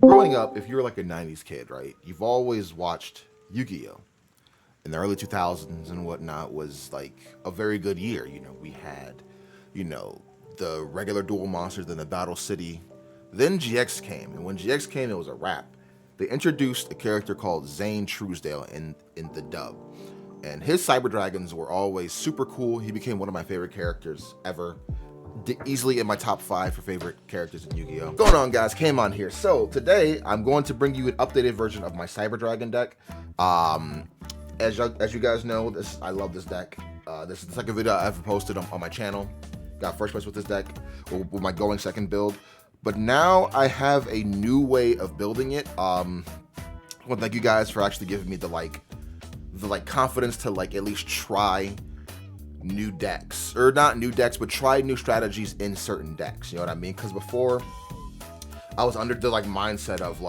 Growing up, if you're like a 90s kid, right, you've always watched Yu-Gi-Oh! In the early 2000s and whatnot was like a very good year. We had, you know, the regular duel monsters, then the Battle City. Then GX came, and when GX came, it was a wrap. They introduced a character called Zane Truesdale in the dub. And his Cyber Dragons were always super cool. He became one of my favorite characters ever, easily in my top 5 for favorite characters in Yu-Gi-Oh. What's going on, guys? Kamon here. So today I'm going to bring you an updated version of my Cyber Dragon deck. As you guys know, I love this deck. This is the second video I ever posted on my channel. Got first place with this deck with my going second build. But now I have a new way of building it. Well, thank you guys for actually giving me the confidence to at least try new decks, or not new decks, but try new strategies in certain decks. You know what I mean? Because before I was under the mindset of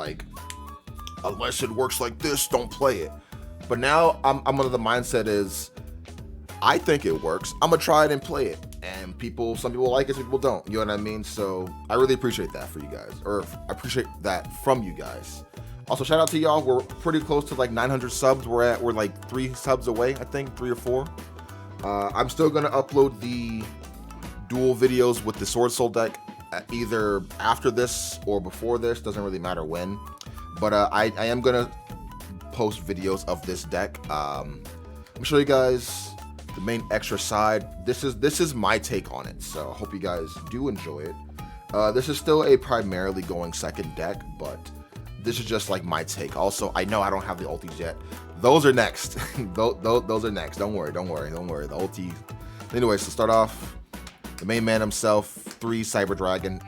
unless it works like this, don't play it. But now I'm under the mindset is I think it works. I'm gonna try it and play it. And some people like it, some people don't. You know what I mean? So I really appreciate that for you guys, or I appreciate that from you guys. Also, shout out to y'all. We're pretty close to 900 subs. We're like 3 subs away, I think, 3 or 4. I'm still gonna upload the dual videos with the Sword Soul deck either after this or before this. Doesn't really matter when. But I am gonna post videos of this deck. I'm gonna show you guys the main extra side. This is my take on it, so I hope you guys do enjoy it. This is still a primarily going second deck, but this is just my take. Also, I know I don't have the ultis yet. Those are next. those are next. Don't worry. The ulti. Anyways, to start off, the main man himself, 3 Cyber Dragon.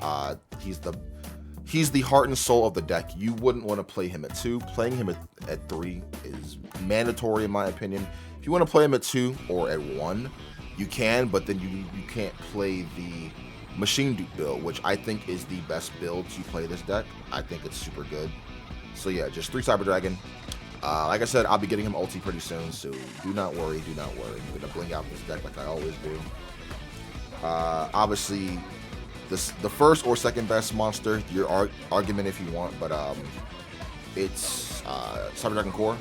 He's the heart and soul of the deck. You wouldn't want to play him at 2. Playing him at 3 is mandatory in my opinion. If you want to play him at 2 or at 1, you can, but then you can't play the Machine Dupe build, which I think is the best build to play this deck. I think it's super good. So yeah, just 3 Cyber Dragon. Like I said, I'll be getting him ulti pretty soon, so do not worry. I'm gonna bling out this deck like I always do. Obviously, the first or second best monster, your argument if you want, but it's Cyber Dragon Core.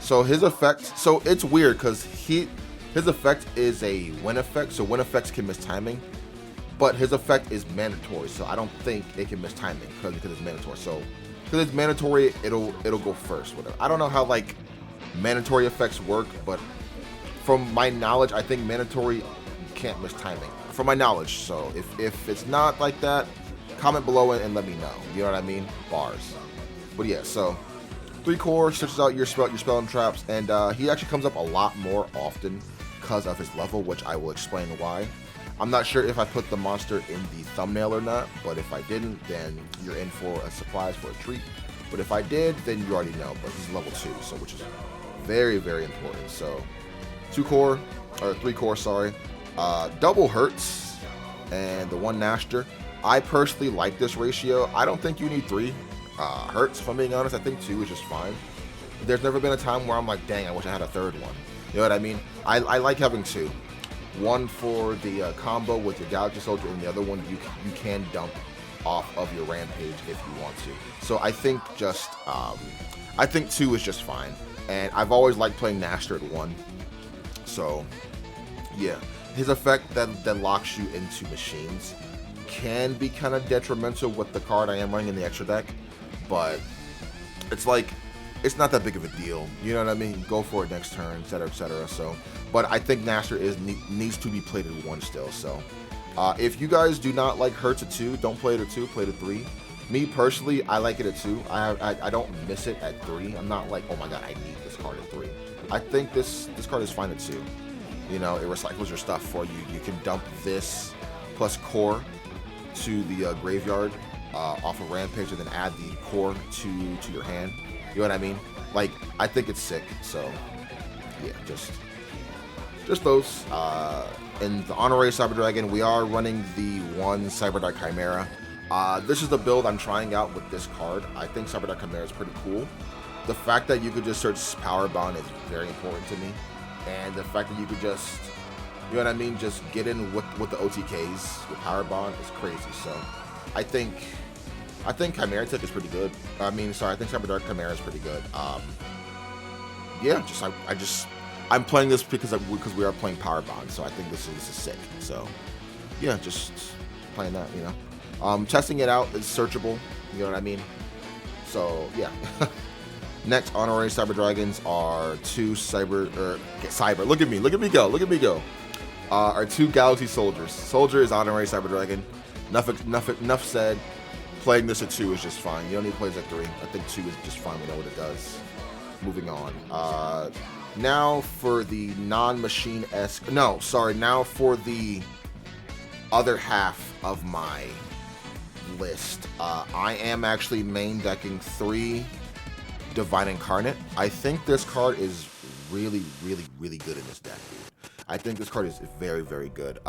So his effect, so it's weird because his effect is a win effect, so win effects can miss timing, but his effect is mandatory, so I don't think it can miss timing because it's mandatory. So because it's mandatory, it'll go first, whatever. I don't know how mandatory effects work, but from my knowledge, I think mandatory can't miss timing. From my knowledge, so if it's not like that, comment below and let me know. You know what I mean? Bars. But yeah, so 3 core switches out your spell and traps, and he actually comes up a lot more often because of his level, which I will explain why. I'm not sure if I put the monster in the thumbnail or not, but if I didn't, then you're in for a surprise, for a treat. But if I did, then you already know, but he's level 2, so which is very, very important. So 3 core, sorry. Double hurts and the 1 Naster. I personally like this ratio. I don't think you need 3 hurts, if I'm being honest. I think 2 is just fine. There's never been a time where I'm like, dang, I wish I had a 3rd one. You know what I mean? I like having 2. 1 for the combo with your Galaxy Soldier, and the other one you can dump off of your Rampage if you want to. So I think I think 2 is just fine, and I've always liked playing Naster at 1. So yeah, his effect that locks you into machines can be kind of detrimental with the card I am running in the extra deck, but it's not that big of a deal. You know what I mean? Go for it next turn, etc., etc. So, but I think Naster needs to be played at 1 still. So, if you guys do not like Hurts at 2, don't play it at 2. Play it at 3. Me personally, I like it at 2. I don't miss it at 3. I'm not like, oh my god, I need this card at 3. I think this card is fine at 2. You know, it recycles your stuff for you. You can dump this plus core to the graveyard off of Rampage, and then add the core to your hand. You know what I mean? I think it's sick. So yeah, just those. In the honorary Cyber Dragon, we are running the 1 Cyber Dark Chimera. This is the build I'm trying out with this card. I think Cyber Dark Chimera is pretty cool. The fact that you could just search Power Bond is very important to me, and the fact that you could just, you know what I mean, just get in with the OTKs with Power Bond is crazy. So I think I think Chimera Tech is pretty good. I mean, sorry, I think Cyber Dark Chimera is pretty good. Yeah, I'm playing this because we are playing Power Bond, so I think this is sick. So yeah, just playing that, you know. Testing it out is searchable, you know what I mean? So yeah. Next honorary Cyber Dragons are two Cyber. Look at me go. Are two Galaxy Soldiers. Soldier is honorary Cyber Dragon. Enough said. Playing this at 2 is just fine. You don't need to play this at 3. I think 2 is just fine. We know what it does. Moving on. Now for the non-machine-esque... No, sorry. Now for the other half of my list. I am actually main decking 3 Divine Incarnate. I think this card is really, really, really good in this deck, dude. I think this card is very, very good.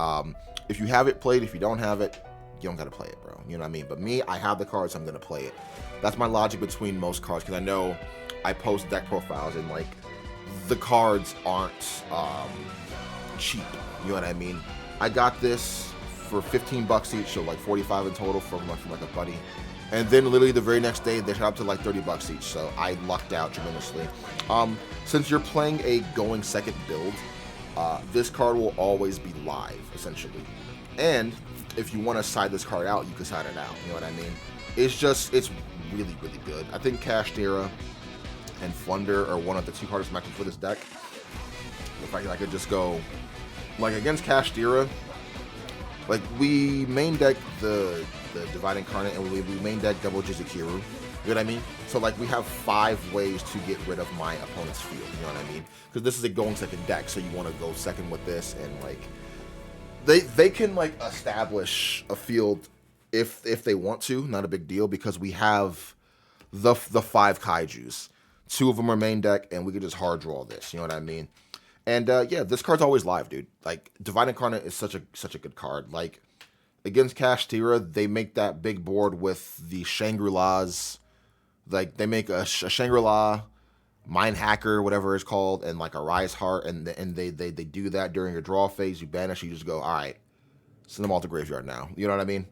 If you have it played, if you don't have it, you don't gotta play it, bro. You know what I mean? But me, I have the card, so I'm gonna play it. That's my logic between most cards, because I know I post deck profiles and like the cards aren't cheap. You know what I mean? I got this for 15 bucks each, so like 45 in total from like a buddy. And then literally the very next day, they shot up to like 30 bucks each, so I lucked out tremendously. Since you're playing a going second build, this card will always be live, essentially. And if you want to side this card out, you can side it out. You know what I mean? It's really, really good. I think Kashtira and Flunder are one of the 2 hardest matches for this deck. The fact that I could just go, like, against Kashtira, like, we main deck the Divine Incarnate, and we main deck double Jizukiru. You know what I mean? So, like, we have 5 ways to get rid of my opponent's field. You know what I mean? Because this is a going second deck, so you want to go second with this, and, like, they can, like, establish a field if they want to. Not a big deal, because we have the 5 Kaijus. 2 of them are main deck, and we can just hard draw this. You know what I mean? And yeah, this card's always live, dude. Like, Divine Incarnate is such a good card. Like, against Kashtira, they make that big board with the Shangri-Las. Like, they make a Shangri-La, Mind Hacker, whatever it's called, and like a Rise Heart, and they do that during your draw phase. You banish, you just go, all right, send them all to graveyard now. You know what I mean?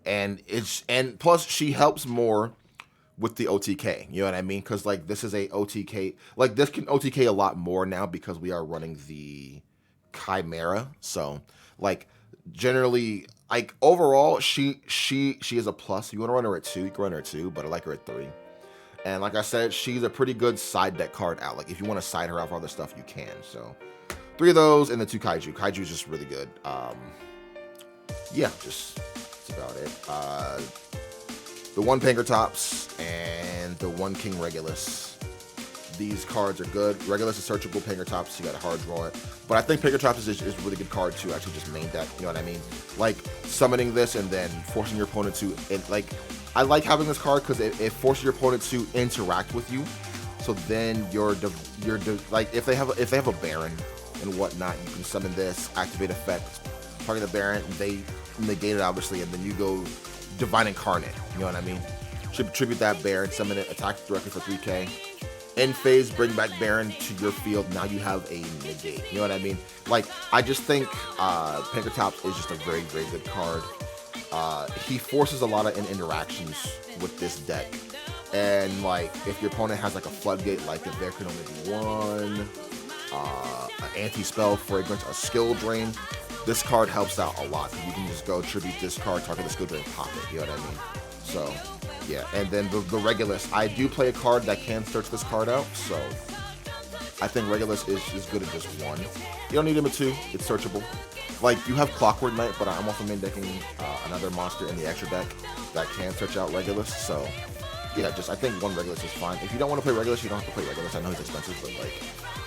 And plus she helps more with the OTK. You know what I mean? Because like this is a OTK. Like this can OTK a lot more now because we are running the Chimera. So like generally, like overall, she is a plus. You want to run her at 2, you can run her at 2, but I like her at 3. And like I said, she's a pretty good side deck card out. Like if you want to side her out for other stuff, you can. So 3 of those and the 2 Kaiju. Kaiju is just really good. Yeah, just that's about it. The 1 Pankratops and the 1 King Regulus. These cards are good. Regulus is searchable. Pankratops, you got to hard draw it. But I think Pankratops is a really good card to actually just main deck. You know what I mean? Like summoning this and then forcing your opponent to, and like, I like having this card because it forces your opponent to interact with you. So then like if they have a Baron and whatnot, you can summon this, activate effect, target the Baron, they negate it obviously, and then you go Divine Incarnate. You know what I mean? Tribute that Baron, summon it, attack directly for 3k. End phase, bring back Baron to your field. Now you have a negate. You know what I mean? Like, I just think Pankratops is just a very, very good card. He forces a lot of interactions with this deck. And, like, if your opponent has, like, a floodgate, like, if there can only be 1, an anti-spell, fragrance, a skill drain, this card helps out a lot. You can just go tribute this card, target the skill drain, pop it. You know what I mean? So, yeah. And then the Regulus. I do play a card that can search this card out, so I think Regulus is good at just 1. You don't need him at 2. It's searchable. Like, you have Clockwork Knight, but I'm also main decking another monster in the extra deck that can search out Regulus, so yeah, I think 1 Regulus is fine. If you don't want to play Regulus, you don't have to play Regulus. I know he's expensive, but like,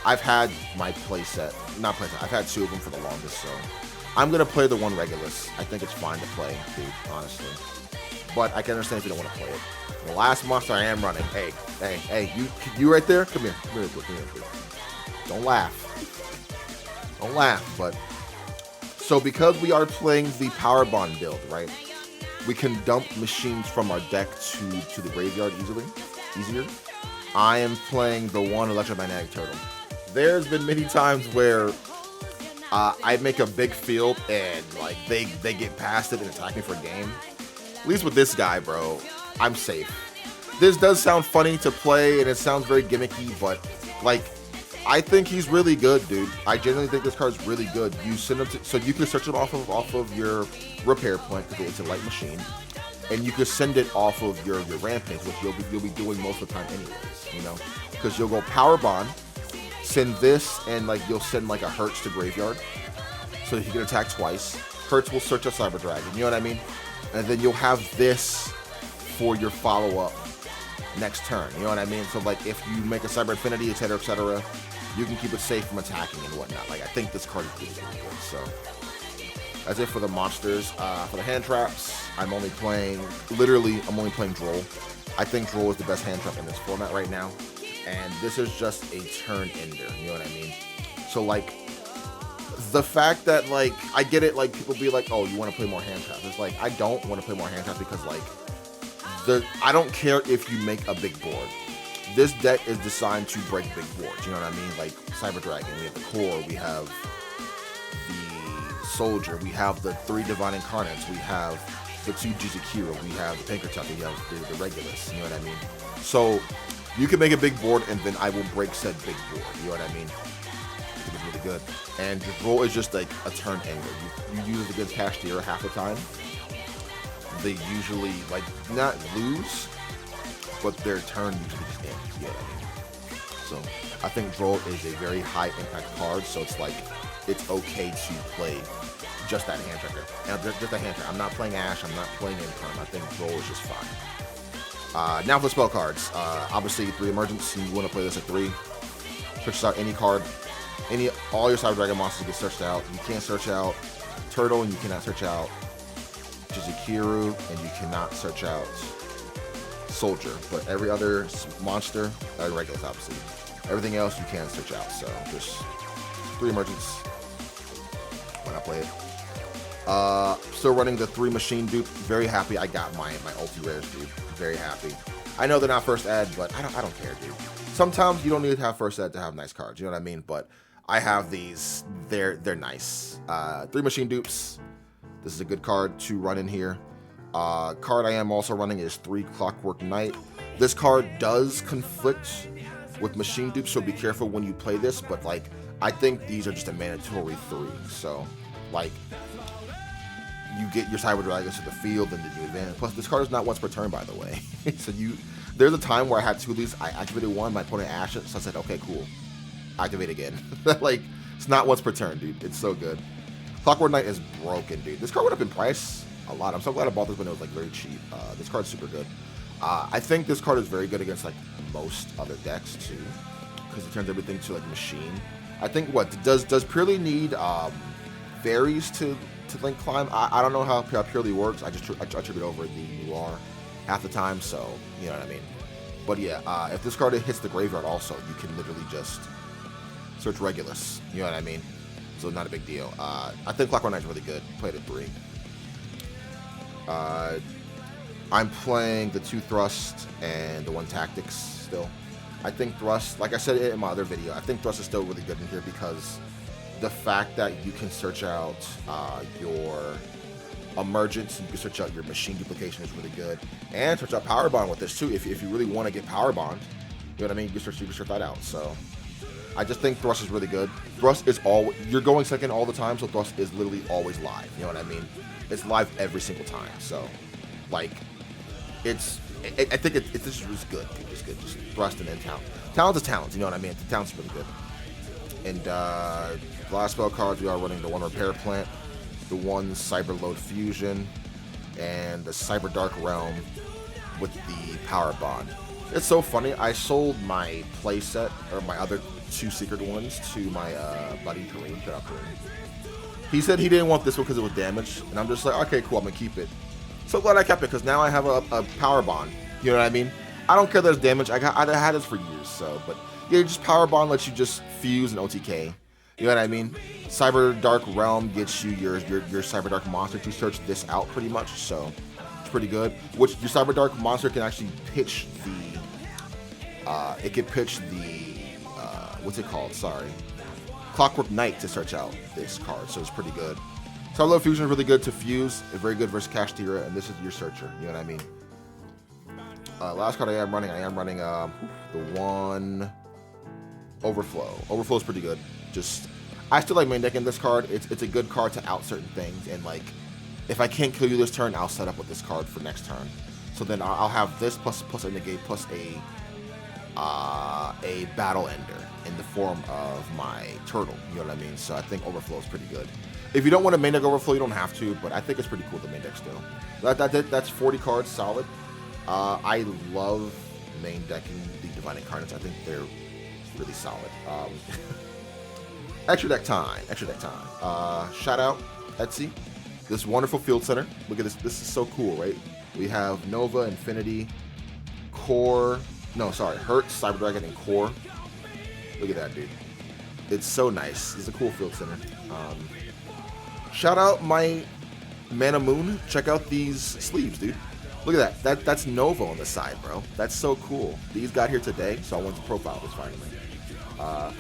I've had my I've had 2 of them for the longest, so I'm gonna play the 1 Regulus. I think it's fine to play, dude, honestly. But I can understand if you don't want to play it. The last monster I am running. Hey, you right there? Come here. Come here. Don't laugh. Don't laugh, but so because we are playing the Power Bond build, right? We can dump machines from our deck to the graveyard easier. I am playing the 1 Electromagnetic Turtle. There's been many times where I make a big field and like they get past it and attack me for a game. At least with this guy, bro, I'm safe. This does sound funny to play, and it sounds very gimmicky, but like, I think he's really good, dude. I genuinely think this card's really good. You send him to, so you can search him off of your repair point because it's a light machine, and you can send it off of your rampage, which you'll be doing most of the time anyways, you know, because you'll go power bond, send this, and like you'll send like a Hertz to graveyard, so he can attack twice. Hertz will search a Cyber Dragon, you know what I mean, and then you'll have this for your follow up next turn, you know what I mean. So like if you make a Cyber Infinity, etc., you can keep it safe from attacking and whatnot. Like, I think this card is really good. So that's it for the monsters. For the hand traps, I'm only playing Droll. I think Droll is the best hand trap in this format right now, and this is just a turn ender, you know what I mean. So like, the fact that like, I get it, like people be like, oh, you want to play more hand traps. It's like, I don't want to play more hand traps because like, I don't care if you make a big board. This deck is designed to break big boards, you know what I mean? Like Cyber Dragon, we have the core, we have the Soldier, we have the 3 Divine Incarnates, we have the 2 Yugioh, we have the Pinkerton, we have the Regulus, you know what I mean? So you can make a big board and then I will break said big board, you know what I mean? I think it's really good. And the roll is just like a turn ender. You use it against Cashtira half the time. They usually like not lose, but their turn usually just ends, you know what I mean? So I think Droll is a very high impact card, so it's like, it's okay to play just that hand trigger. And just a hand trigger. I'm not playing Ash, I'm not playing Imperm. I think Droll is just fine. Now for the spell cards. Obviously 3 emergence, you want to play this at 3. Search out any card. All your Cyber Dragon monsters get searched out. You can't search out Turtle, and you cannot search out Yugioh, and you cannot search out Soldier, but every other monster, Regulus obviously, everything else you can search out. So just 3 emergence when I play it. Still running the 3 machine dupe. Very happy I got my ulti rares, dude. Very happy. I know they're not first ed, but I don't care, dude. Sometimes you don't need to have first ed to have nice cards. You know what I mean? But I have these. They're nice. 3 machine dupes. This is a good card to run in here. Card I am also running is 3 Clockwork Knight. This card does conflict with machine dupes, so be careful when you play this, but like, I think these are just a mandatory 3. So like, you get your Cyber Dragons to the field and then you advance. Plus this card is not once per turn, by the way. So there's a time where I had 2 of these, I activated 1, my opponent ashed it, so I said, okay, cool, activate again. Like, it's not once per turn, dude. It's so good. Clockwork Knight is broken, dude. This card went up in price a lot. I'm so glad I bought this when it was like very cheap. This card's super good. I think this card is very good against like most other decks too, because it turns everything to like machine. I think what does Purely need fairies to link climb? I don't know how Purely works. I tribute over the Noir half the time, so you know what I mean. But yeah, if this card hits the graveyard also, you can literally just search Regulus. You know what I mean? So not a big deal. I think Clockwork Knight's really good. Played at 3. I'm playing the 2 Thrust and the 1 Tactics still. I think Thrust, like I said in my other video, I think Thrust is still really good in here because the fact that you can search out your emergence, you can search out your machine duplication is really good, and search out Power Bond with this too. If you really want to get Power Bond, you know what I mean. You can search that out. So I just think Thrust is really good. Thrust is you're going second all the time, so Thrust is literally always live. You know what I mean? It's live every single time. So like, I think it's just good. It's good. Just Thrust and then Talent. Talent is Talent. You know what I mean? The Talent's really good. And last spell cards, we are running the 1 Repair Plant, the 1 Cyber Load Fusion, and the Cyber Dark Realm with the Power Bond. It's so funny. I sold my playset, or my other 2 secret ones, to my buddy Kareem. Shout out Kareem. He said he didn't want this one because it was damaged, and I'm just like, okay, cool, I'm gonna keep it. So glad I kept it because now I have a Power Bond. You know what I mean? I don't care that it's damaged. I had this for years. So, but yeah, just Power Bond lets you just fuse and OTK. You know what I mean? Cyber Dark Realm gets you your Cyber Dark monster to search this out pretty much. So it's pretty good. Which your Cyber Dark monster can actually pitch the. It can pitch the. What's it called? Sorry. Clockwork Knight to search out this card, so it's pretty good. Cyber Load Fusion is really good to fuse. It's very good versus Cashtira, and this is your searcher. You know what I mean? Last card I am running the one Overflow. Overflow is pretty good. Just I still like main decking this card. It's a good card to out certain things, and like if I can't kill you this turn, I'll set up with this card for next turn. So then I'll have this plus a negate plus a battle ender in the form of my turtle. You know what I mean? So I think Overflow is pretty good. If you don't want to main deck Overflow, you don't have to, but I think it's pretty cool to main deck still. That's 40 cards solid. I love main decking the Divine Incarnates. I think they're really solid. Extra deck time. Shout out Etsy. This wonderful field center. Look at this. This is so cool, right? We have Nova, Infinity, Core. No, sorry, Hertz, Cyber Dragon, and Core. Look at that, dude. It's so nice. It's a cool field center. Shout out my Mana Moon. Check out these sleeves, dude. Look at that. That's Nova on the side, bro. That's so cool. These got here today, so I wanted to profile this finally.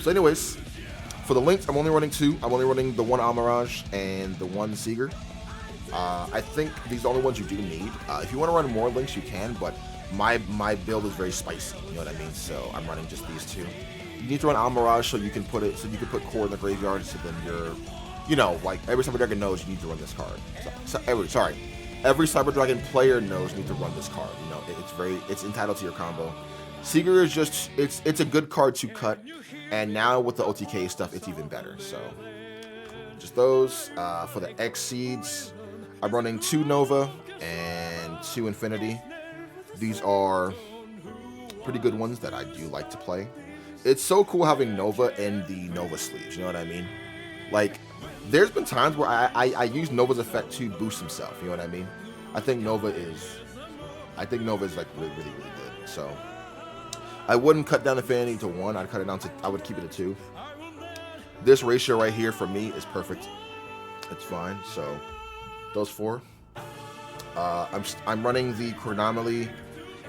So anyways, for the links, I'm only running 2. I'm only running the one Amirage and the one Seeger. I think these are the only ones you do need. If you want to run more links, you can, but my build is very spicy. You know what I mean? So I'm running just these 2. You need to run Amirage so you can put Core in the graveyard, so then you're, you know, like every Cyber Dragon knows you need to run this card. Every Cyber Dragon player knows you need to run this card. You know, it's entitled to your combo. Seeger is just it's a good card to cut, and now with the OTK stuff, it's even better. So just those for the X seeds. I'm running 2 Nova and 2 Infinity. These are pretty good ones that I do like to play. It's so cool having Nova in the Nova sleeves. You know what I mean? Like, there's been times where I use Nova's effect to boost himself. You know what I mean? I think Nova is like really good. So I wouldn't cut down Infinity to 1. I'd cut it down to, I would keep it at 2. This ratio right here for me is perfect. It's fine. So those 4. I'm running the Chronomaly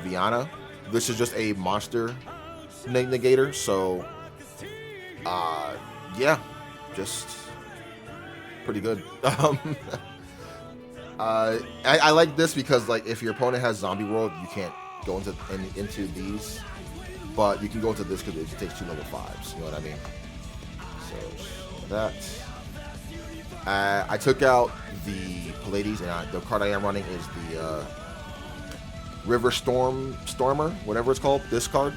Viana. This is just a monster negator. So yeah, just pretty good. I like this because, like, if your opponent has Zombie World, you can't go into these, but you can go into this because it takes 2 level 5s. You know what I mean? So that. I took out the Pallades, and the card I am running is the River Stormer, whatever it's called. This card.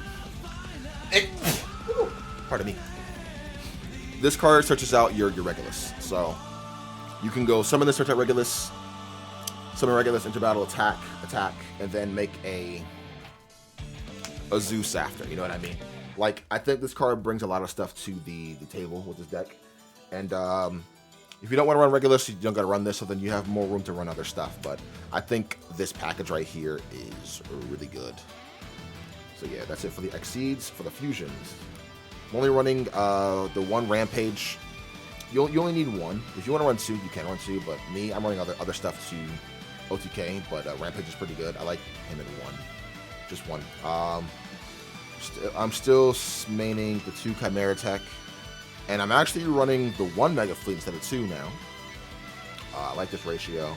Pardon me. This card searches out your Regulus, so you can go summon this, search out Regulus, summon Regulus into battle, attack, and then make a Zeus after. You know what I mean? Like, I think this card brings a lot of stuff to the table with this deck, and if you don't want to run Regulus, you don't got to run this, so then you have more room to run other stuff. But I think this package right here is really good. So yeah, that's it for the Exceeds. For the fusions, I'm only running the 1 Rampage. You only need 1. If you want to run 2, you can run 2. But me, I'm running other stuff to OTK. But Rampage is pretty good. I like him in 1, just 1. I'm still maining the 2 Chimera Tech. And I'm actually running the 1 Mega Fleet instead of 2 now. I like this ratio.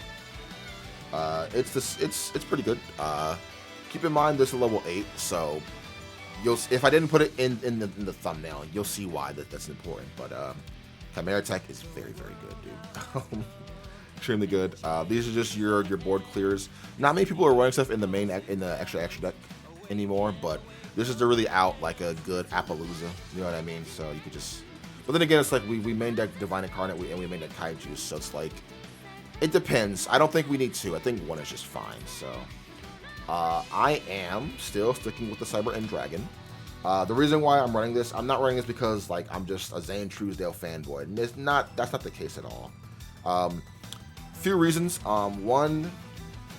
It's pretty good. Keep in mind this is level 8, so if I didn't put it in the thumbnail, you'll see why that's important. But Chimera Tech is very good, dude. Extremely good. These are just your board clears. Not many people are running stuff in the extra deck anymore, but this is to really out like a good Appaloosa. You know what I mean? So you could just. But then again, it's like we main deck Divine Incarnate and we main deck Kaiju, so it's like, it depends. I don't think we need 2. I think 1 is just fine. So I am still sticking with the Cyber End Dragon. The reason why I'm running this, I'm not running this because like I'm just a Zane Truesdale fanboy. And that's not the case at all. Few reasons. 1,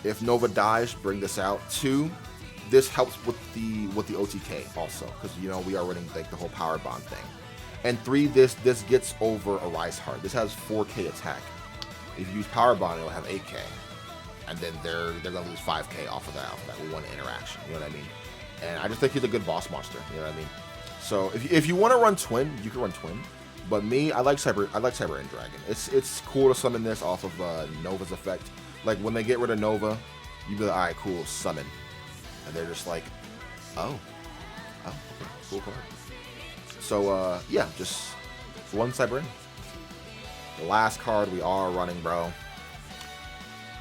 if Nova dies, bring this out. 2, this helps with the OTK also, because you know we are running like the whole power bond thing. And 3, this gets over a Rise Heart. This has 4K attack. If you use Power Bond, it'll have 8K, and then they're gonna lose 5K off of that 1 interaction. You know what I mean? And I just think he's a good boss monster. You know what I mean? So if you want to run Twin, you can run Twin. But me, I like Cyber End Dragon. It's cool to summon this off of Nova's effect. Like when they get rid of Nova, you be like, all right, cool, summon. And they're just like, oh, okay, cool card. So, yeah, just one Cyber. The last card we are running, bro.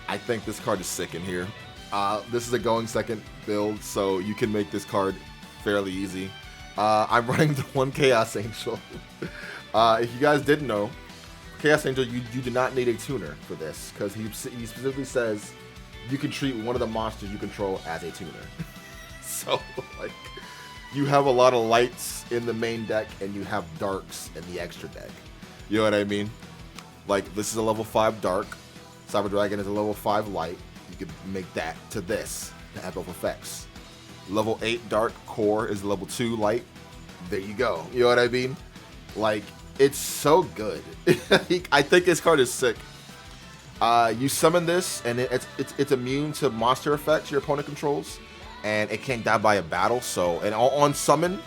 I think this card is sick in here. This is a going second build, so you can make this card fairly easy. I'm running the one Chaos Angel. If you guys didn't know, Chaos Angel, you do not need a tuner for this, because he specifically says you can treat one of the monsters you control as a tuner. So, like, you have a lot of lights in the main deck, and you have darks in the extra deck. You know what I mean? Like, this is a level 5 dark. Cyber Dragon is a level 5 light. You could make that to this to have both effects. Level 8 dark core is level 2 light. There you go. You know what I mean? Like, it's so good. I think this card is sick. You summon this, and it's immune to monster effects your opponent controls, and it can't die by a battle. So, and on summon,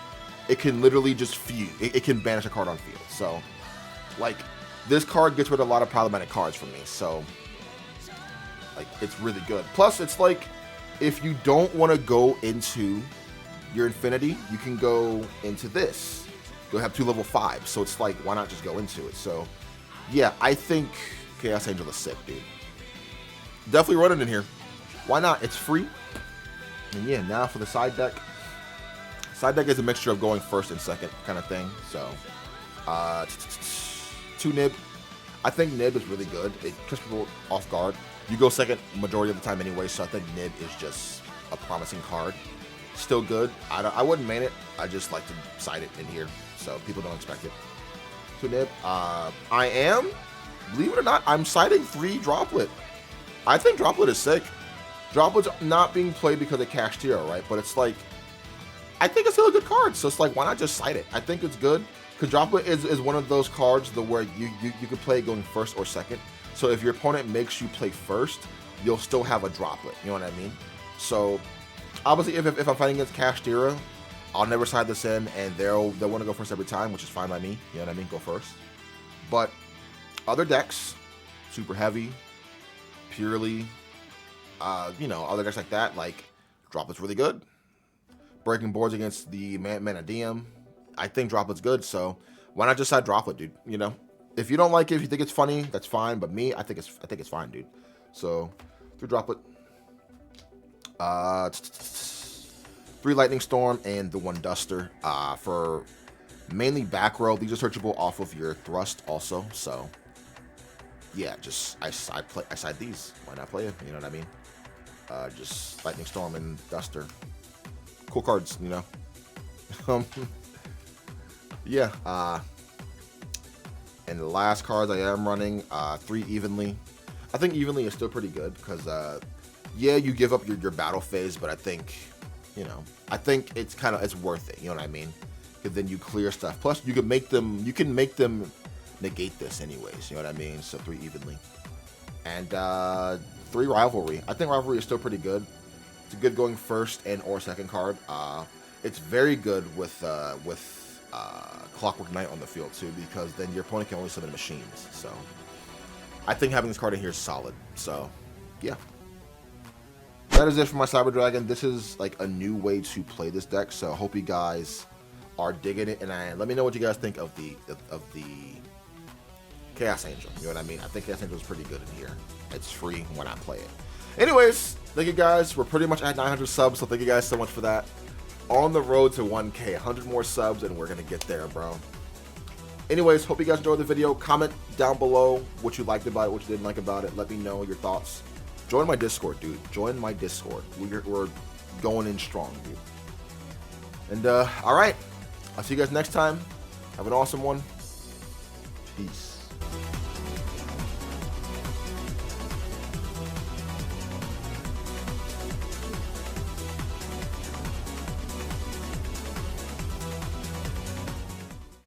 it can literally just fuse. It can banish a card on field. So, like, this card gets rid of a lot of problematic cards for me. So, like, it's really good. Plus, it's like, if you don't want to go into your Infinity, you can go into this. You'll have 2 level 5s. So it's like, why not just go into it? So, yeah, I think Chaos Angel is sick, dude. Definitely run it in here. Why not? It's free. And yeah, now for the side deck. Side deck is a mixture of going first and second kind of thing. So, 2 Nib. I think Nib is really good. It puts people off guard. You go second majority of the time anyway, so I think Nib is just a promising card. Still good. I wouldn't main it. I just like to side it in here, so people don't expect it. 2 Nib. I am, believe it or not, I'm siding 3 Droplet. I think Droplet is sick. Droplet's not being played because of Cashtira, right? But it's like, I think it's still a good card, so it's like, why not just side it? I think it's good, because Droplet is one of those cards where you can play going first or second. So if your opponent makes you play first, you'll still have a Droplet. You know what I mean? So obviously, if I'm fighting against Cashtira, I'll never side this in, and they'll want to go first every time, which is fine by me. You know what I mean? Go first. But other decks, super heavy, purely, you know, other decks like that, like Droplet's really good. Breaking boards against the Mana DM, I think Droplet's good. So why not just side Droplet, dude? You know, if you don't like it, if you think it's funny, that's fine. But me, I think it's fine, dude. So 3 Droplet. 3 Lightning Storm and the 1 Duster for mainly back row. These are searchable off of your thrust also. So yeah, just I side these. Why not play it? You know what I mean? Just Lightning Storm and Duster. Cool cards, you know. Yeah. And the last cards I am running 3 Evenly. I think Evenly is still pretty good because yeah, you give up your battle phase, but I think, you know, I think it's worth it. You know what I mean? Because then you clear stuff. Plus, you can make them negate this anyways. You know what I mean? So 3 Evenly, and 3 Rivalry. I think Rivalry is still pretty good. It's a good going first and or second card. It's very good with Clockwork Knight on the field too, because then your opponent can only summon machines. So I think having this card in here is solid. So yeah. That is it for my Cyber Dragon. This is like a new way to play this deck, so I hope you guys are digging it, and let me know what you guys think of the Chaos Angel. You know what I mean? I think Chaos Angel is pretty good in here. It's free when I play it. Anyways, thank you guys. We're pretty much at 900 subs, so thank you guys so much for that. On the road to 1K, 100 more subs, and we're gonna get there, bro. Anyways, hope you guys enjoyed the video. Comment down below what you liked about it, what you didn't like about it. Let me know your thoughts. Join my Discord, dude. Join my Discord. We're going in strong, dude. And, all right. I'll see you guys next time. Have an awesome one. Peace.